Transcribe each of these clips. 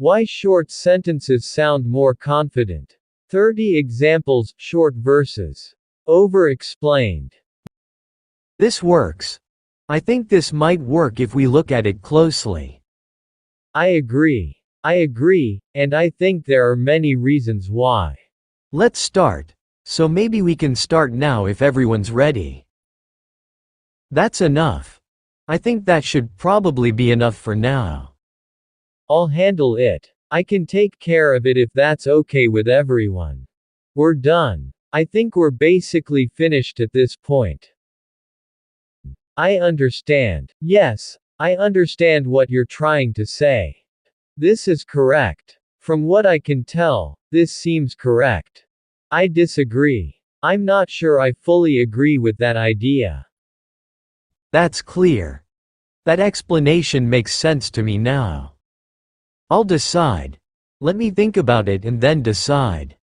Why short sentences sound more confident. 30 examples, short verses. Over-explained. This works. I think this might work if we look at it closely. I agree. I agree, and I think there are many reasons why. Let's start. So maybe we can start now if everyone's ready. That's enough. I think that should probably be enough for now. I'll handle it. I can take care of it if that's okay with everyone. We're done. I think we're basically finished at this point. I understand. Yes, I understand what you're trying to say. This is correct. From what I can tell, this seems correct. I disagree. I'm not sure I fully agree with that idea. That's clear. That explanation makes sense to me now. I'll decide. Let me think about it and then decide.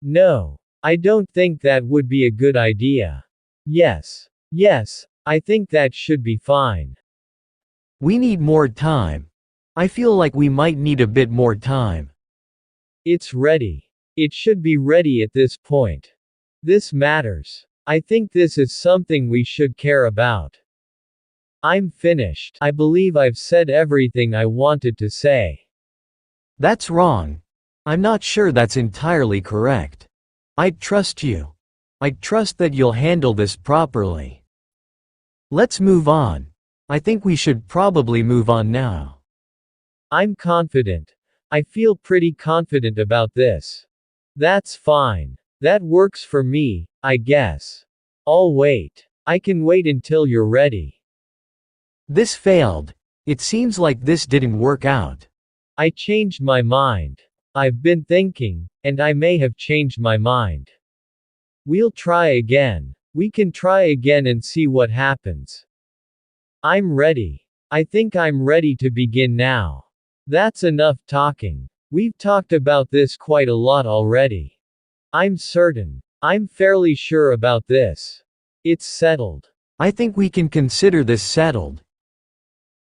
No, I don't think that would be a good idea. Yes, I think that should be fine. We need more time. I feel like we might need a bit more time. It's ready. It should be ready at this point. This matters. I think this is something we should care about. I'm finished. I believe I've said everything I wanted to say. That's wrong. I'm not sure that's entirely correct. I trust you. I trust that you'll handle this properly. Let's move on. I think we should probably move on now. I'm confident. I feel pretty confident about this. That's fine. That works for me, I guess. I'll wait. I can wait until you're ready. This failed. It seems like this didn't work out. I changed my mind. I've been thinking, and I may have changed my mind. We'll try again. We can try again and see what happens. I'm ready. I think I'm ready to begin now. That's enough talking. We've talked about this quite a lot already. I'm certain. I'm fairly sure about this. It's settled. I think we can consider this settled.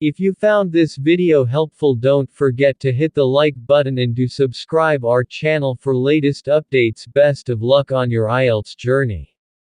If you found this video helpful, don't forget to hit the like button and to subscribe our channel for latest updates. Best of luck on your IELTS journey.